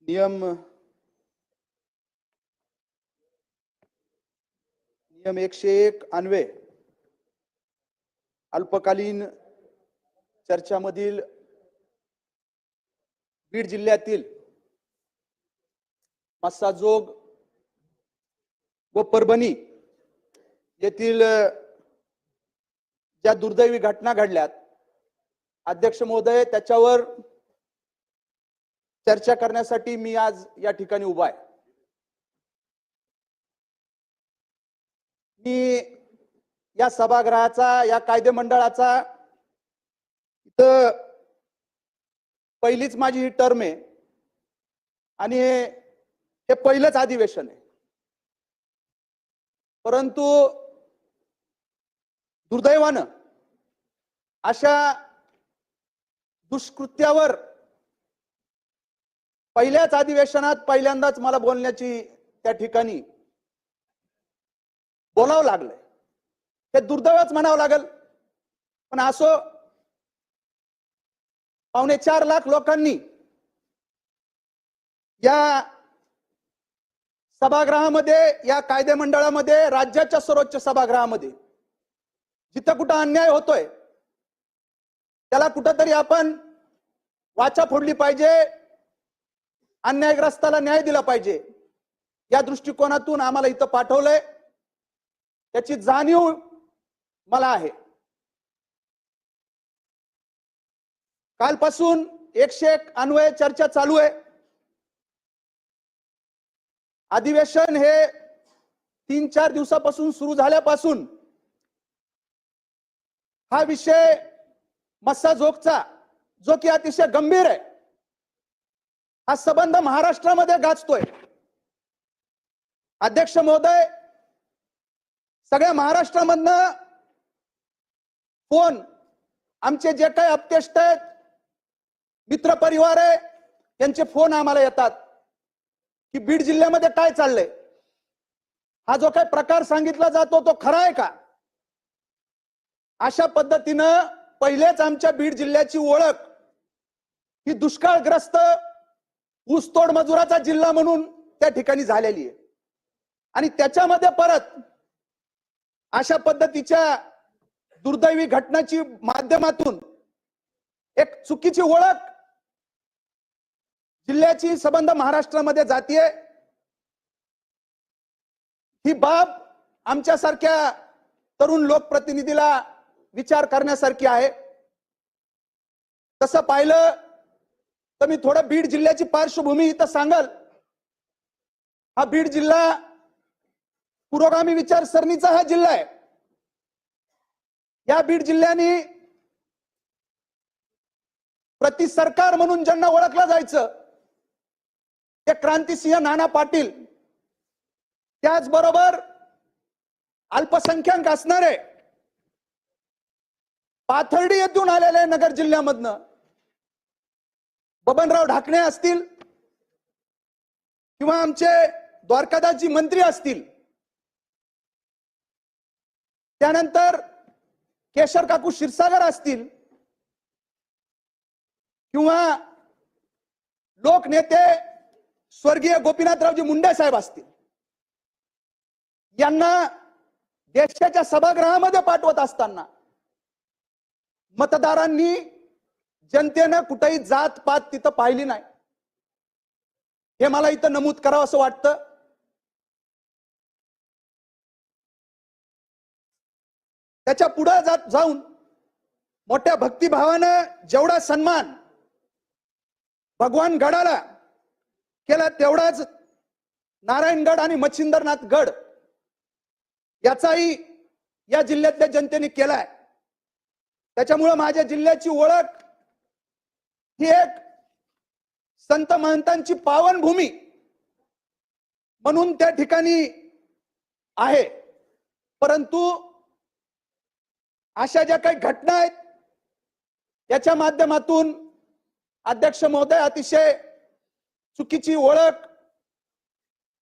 नियम 101 अन्वये अल्पकालीन चर्चामधील बीड जिल्ह्यातील मस्साजोग व परभणी येथील ज्या दुर्दैवी घटना घडल्यात, अध्यक्ष महोदय, त्याच्यावर चर्चा करण्यासाठी मी आज या ठिकाणी उभा आहे। मी या सभागृहाचा, या कायदे मंडळाचा इथं पहिलीच माझी ही टर्म आहे आणि हे पहिलंच अधिवेशन आहे। परंतु दुर्दैवानं अशा दुष्कृत्यावर पहिल्याच अधिवेशनात पहिल्यांदाच मला बोलण्याची त्या ठिकाणी बोलावं लागलंय। हे दुर्दैवच म्हणावं लागेल, पण असो, 4.25 लाख लोकांनी या सभागृहामध्ये, या कायदे मंडळामध्ये, राज्याच्या सर्वोच्च सभागृहामध्ये जिथं कुठं अन्याय होतोय त्याला कुठंतरी आपण वाचा फोडली पाहिजे, अन्यायग्रस्ताला न्याय दिला पाहिजे, या दृष्टिकोनातून आम्हाला इथं पाठवलंय। त्याची जाणीव मला आहे। कालपासून 101 अन्वये चर्चा चालू आहे। अधिवेशन हे 3-4 दिवसापासून सुरू झाल्यापासून हा विषय मस्साजोगचा, जो की अतिशय गंभीर आहे, हा संबंध महाराष्ट्रामध्ये गाजतोय। अध्यक्ष महोदय, सगळ्या महाराष्ट्रामधनं फोन, आमचे जे काही अपतेष्ट आहेत, मित्र परिवार आहे, त्यांचे फोन आम्हाला येतात की बीड जिल्ह्यामध्ये काय चाललंय, हा जो काही प्रकार सांगितला जातो तो खरा आहे का। अशा पद्धतीनं पहिलेच आमच्या बीड जिल्ह्याची ओळख ही दुष्काळग्रस्त ऊसतोड मजुराचा जिल्हा म्हणून त्या ठिकाणी झालेली आहे आणि त्याच्यामध्ये परत अशा पद्धतीच्या दुर्दैवी घटनाची माध्यमातून एक चुकीची ओळख जिल्ह्याची संबंध महाराष्ट्रामध्ये जातीये। ही बाब आमच्यासारख्या तरुण लोकप्रतिनिधीला विचार करण्यासारखी आहे। तसं पाहिलं तर मी थोडं बीड जिल्ह्याची पार्श्वभूमी इथं सांगाल। हा बीड जिल्हा पुरोगामी विचारसरणीचा हा जिल्हा आहे। या बीड जिल्ह्याने प्रति सरकार म्हणून ज्यांना ओळखलं जायचं ते क्रांतिसिंह नाना पाटील, त्याचबरोबर अल्पसंख्याक असणारे पाथर्डी येथून आलेले नगर जिल्ह्यामधनं बबनराव ढाकणे असतील किंवा आमचे द्वारकादासजी मंत्री असतील, त्यानंतर केशर काकू क्षीरसागर असतील किंवा लोकनेते स्वर्गीय गोपीनाथरावजी मुंडे साहेब असतील, यांना देशाच्या सभागृहामध्ये पाठवत असताना मतदारांनी, जनतेनं कुठेही जात पात तिथं पाहिली नाही। हे मला इथं नमूद करावं असं वाटतं। त्याच्या पुढे जाऊन मोठ्या भक्तिभावानं जेवढा सन्मान भगवान गडाला केला, तेवढाच नारायणगड आणि मच्छिंद्रनाथ गड याचाही या जिल्ह्यातल्या जनतेने केलाय। त्याच्यामुळे माझ्या जिल्ह्याची ओळख ही एक संत महंतांची पावनभूमी म्हणून त्या ठिकाणी आहे। परंतु अशा ज्या काही घटना आहेत त्याच्या माध्यमातून अध्यक्ष महोदय अतिशय चुकीची ओळख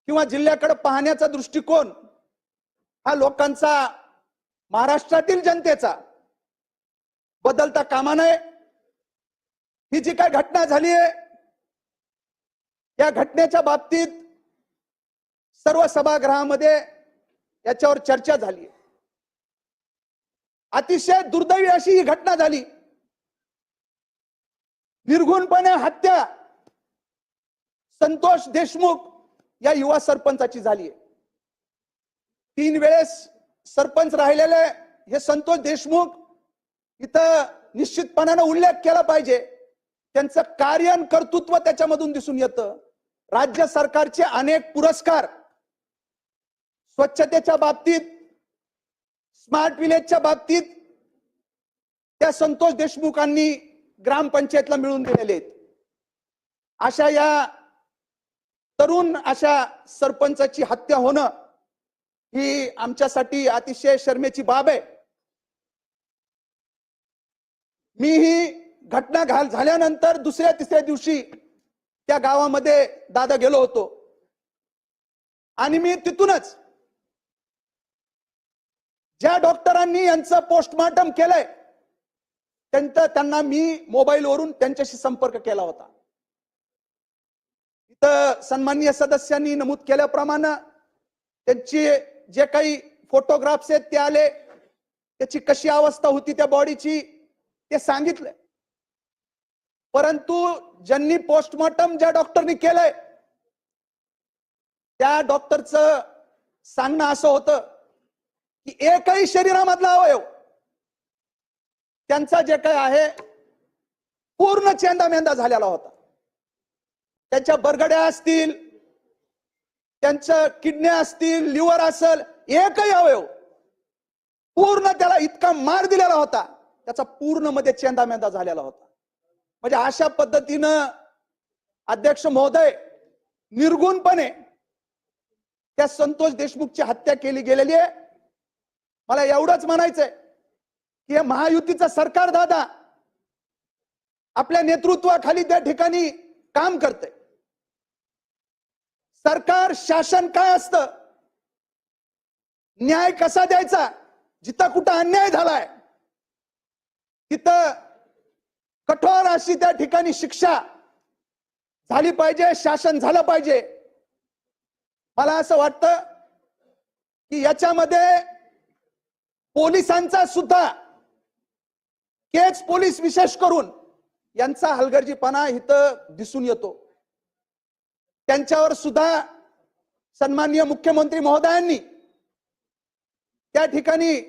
किंवा जिल्ह्याकडे पाहण्याचा दृष्टिकोन हा लोकांचा, महाराष्ट्रातील जनतेचा बदलता कामा नये। ही जी काय घटना झाली आहे या घटनेच्या बाबतीत सर्व सभागृहामध्ये याच्यावर चर्चा झाली. अतिशय दुर्दैवी अशी ही घटना झाली. निर्घुणपणे हत्या संतोष देशमुख या युवा सरपंचाची झाली आहे. 3 वेळेस सरपंच राहिलेले हे संतोष देशमुख इथं निश्चितपणाने उल्लेख केला पाहिजे. त्यांचं कार्य आणि कर्तृत्व त्याच्यामधून दिसून येतं. राज्य सरकारचे अनेक पुरस्कार स्वच्छतेच्या बाबतीत, स्मार्ट विलेजच्या बाबतीत त्या संतोष देशमुखांनी ग्रामपंचायतला मिळवून दिलेले आहेत. अशा या तरुण अशा सरपंचाची हत्या होणं ही आमच्यासाठी अतिशय शरमेची बाब आहे. मी ही घटना झाल्यानंतर दुसऱ्या तिसऱ्या दिवशी त्या गावामध्ये दादा गेलो होतो आणि मी तिथूनच ज्या डॉक्टरांनी यांचं पोस्टमॉर्टम केलंय त्यांना मी मोबाईलवरून त्यांच्याशी संपर्क केला होता. इथं सन्माननीय सदस्यांनी नमूद केल्याप्रमाणे त्यांची जे काही फोटोग्राफ्स आहेत ते आले, त्याची कशी अवस्था होती त्या बॉडीची ते सांगितलंय. परंतु ज्यांनी पोस्टमॉर्टम ज्या डॉक्टरनी केलंय त्या डॉक्टरचं सांगणं असं होतं की एकही शरीरामधला अवयव त्यांचा जे काय आहे पूर्ण चेंदामेंदा झालेला होता. त्यांच्या बरगड्या असतील, त्यांच्या किडन्या असतील, लिव्हर असेल, एकही अवयव पूर्ण त्याला इतका मार दिलेला होता त्याचा पूर्ण मध्ये चेंदामेंदा झालेला होता. म्हणजे अशा पद्धतीनं अध्यक्ष महोदय निर्गुणपणे त्या संतोष देशमुखची हत्या केली गेलेली आहे. मला एवढंच म्हणायचंय की हे महायुतीचं सरकार दादा आपल्या नेतृत्वाखाली त्या ठिकाणी काम करते. सरकार शासन काय असतं, न्याय कसा द्यायचा, जिथं कुठं अन्याय झालाय तिथं कठोर अशी त्या ठिकाणी शिक्षा झाली पाहिजे, शासन झालं पाहिजे. मला असं वाटतं की याच्यामध्ये पोलिसांचा सुद्धा, केज पोलीस विशेष करून यांचा हलगर्जीपणा इथं दिसून येतो. त्यांच्यावर सुद्धा सन्माननीय मुख्यमंत्री महोदयांनी त्या ठिकाणी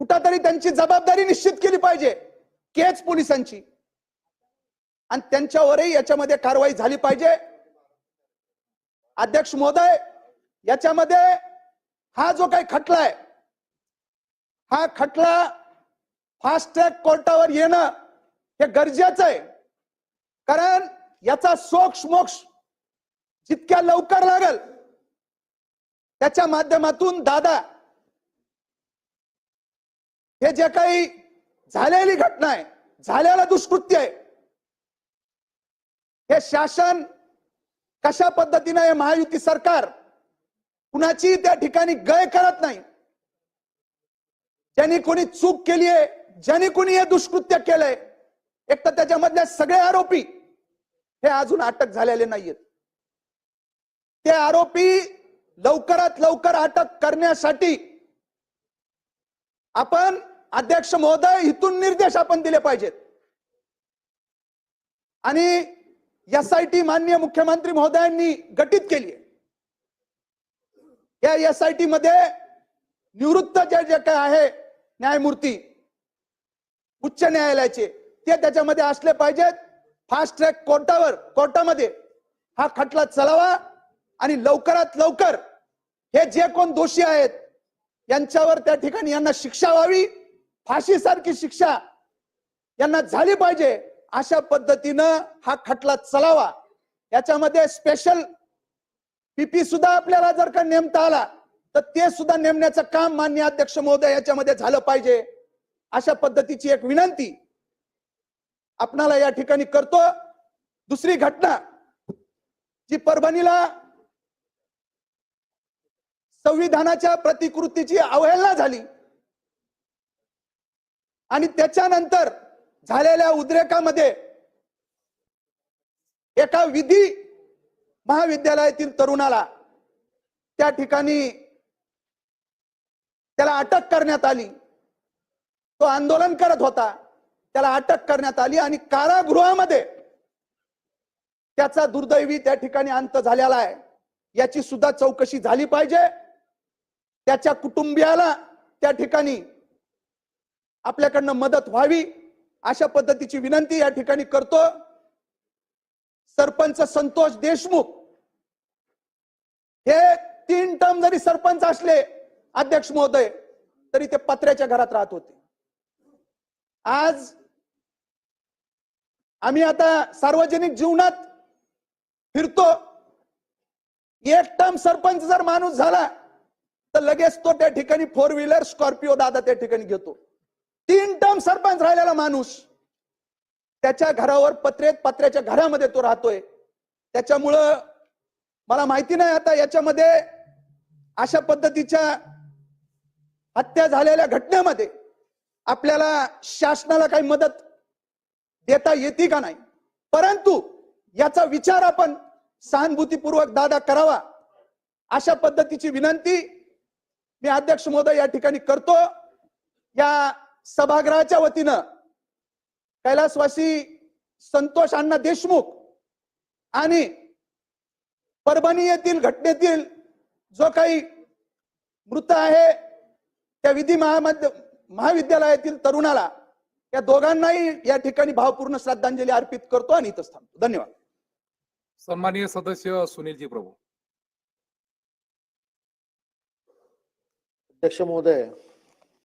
कुठेतरी त्यांची जबाबदारी निश्चित केली पाहिजे केज पोलिसांची, आणि त्यांच्यावरही याच्यामध्ये कारवाई झाली पाहिजे. अध्यक्ष महोदय, याच्यामध्ये हा जो काही खटला आहे हा खटला फास्ट ट्रॅक कोर्टावर येणं हे गरजेचं आहे. कारण याचा सोक्ष मोक्ष जितक्या लवकर लागेल त्याच्या माध्यमातून दादा हे जे काही झालेली घटना आहे, झालेलं दुष्कृत्य आहे, हे शासन कशा पद्धतीने हे महायुती सरकार कुणाची त्या ठिकाणी गय करत नाही. ज्यांनी कोणी चूक केली आहे, ज्यांनी कोणी हे दुष्कृत्य केलंय, एक तर त्याच्यामधले सगळे आरोपी हे अजून अटक झालेले नाहीयेत. ते आरोपी लवकरात लवकर अटक करण्यासाठी आपण अध्यक्ष महोदय इथून निर्देश आपण दिले पाहिजेत. आणि एसआयटी माननीय मुख्यमंत्री महोदयांनी गठीत केली आहे. या एसआयटी मध्ये निवृत्त जे काय आहे न्यायमूर्ती उच्च न्यायालयाचे ते त्याच्यामध्ये असले पाहिजेत. फास्ट ट्रॅक कोर्टामध्ये हा खटला चालावा आणि लवकरात लवकर हे जे कोण दोषी आहेत यांच्यावर त्या ठिकाणी यांना शिक्षा व्हावी, फाशीसारखी शिक्षा यांना झाली पाहिजे. अशा पद्धतीनं हा खटला चालावा. याच्यामध्ये स्पेशल पीपी सुद्धा आपल्याला जर का नेमता आला तर ते सुद्धा नेमण्याचं काम माननीय अध्यक्ष महोदय याच्यामध्ये झालं पाहिजे. अशा पद्धतीची एक विनंती आपणाला या ठिकाणी करतो. दुसरी घटना जी परभणीला संविधानाच्या प्रतिकृतीची अवहेलना झाली आणि त्याच्यानंतर झालेल्या उद्रेकामध्ये एका विधी महाविद्यालयातील तरुणाला त्या ठिकाणी त्याला अटक करण्यात आली. तो आंदोलन करत होता, त्याला अटक करण्यात आली आणि कारागृहामध्ये त्याचा दुर्दैवी त्या ठिकाणी अंत झालेला आहे. याची सुद्धा चौकशी झाली पाहिजे. त्याच्या कुटुंबियाला त्या ठिकाणी आपल्याकडनं मदत व्हावी अशा पद्धतीची विनंती या ठिकाणी करतो. सरपंच संतोष देशमुख हे 3 टर्म जरी सरपंच असले अध्यक्ष महोदय तरी ते पत्र्याच्या घरात राहत होते. आज आम्ही आता सार्वजनिक जीवनात फिरतो. 1 टर्म सरपंच जर माणूस झाला तर लगेच तो त्या ठिकाणी 4 व्हीलर स्कॉर्पिओ दादा त्या ठिकाणी घेतो. 3 टर्म सरपंच राहिलेला माणूस त्याच्या घरावर पत्र्याच्या घरामध्ये तो राहतोय. त्याच्यामुळं मला माहिती नाही आता याच्यामध्ये अशा पद्धतीच्या हत्या झालेल्या घटनेमध्ये आपल्याला शासनाला काही मदत देता येते का नाही, परंतु याचा विचार आपण सहानुभूतीपूर्वक दादा करावा अशा पद्धतीची विनंती मी अध्यक्ष महोदय या ठिकाणी करतो. या सभागृहाच्या वतीनं कैलासवासी संतोष अण्णा देशमुख आणि परभणी येथील घटनेतील जो काही मृत आहे त्या विधी महाविद्यालयातील तरुणाला या दोघांनाही या ठिकाणी भावपूर्ण श्रद्धांजली अर्पित करतो आणि इथंच थांबतो. धन्यवाद. सन्माननीय सदस्य सुनीलजी प्रभू. अध्यक्ष महोदय,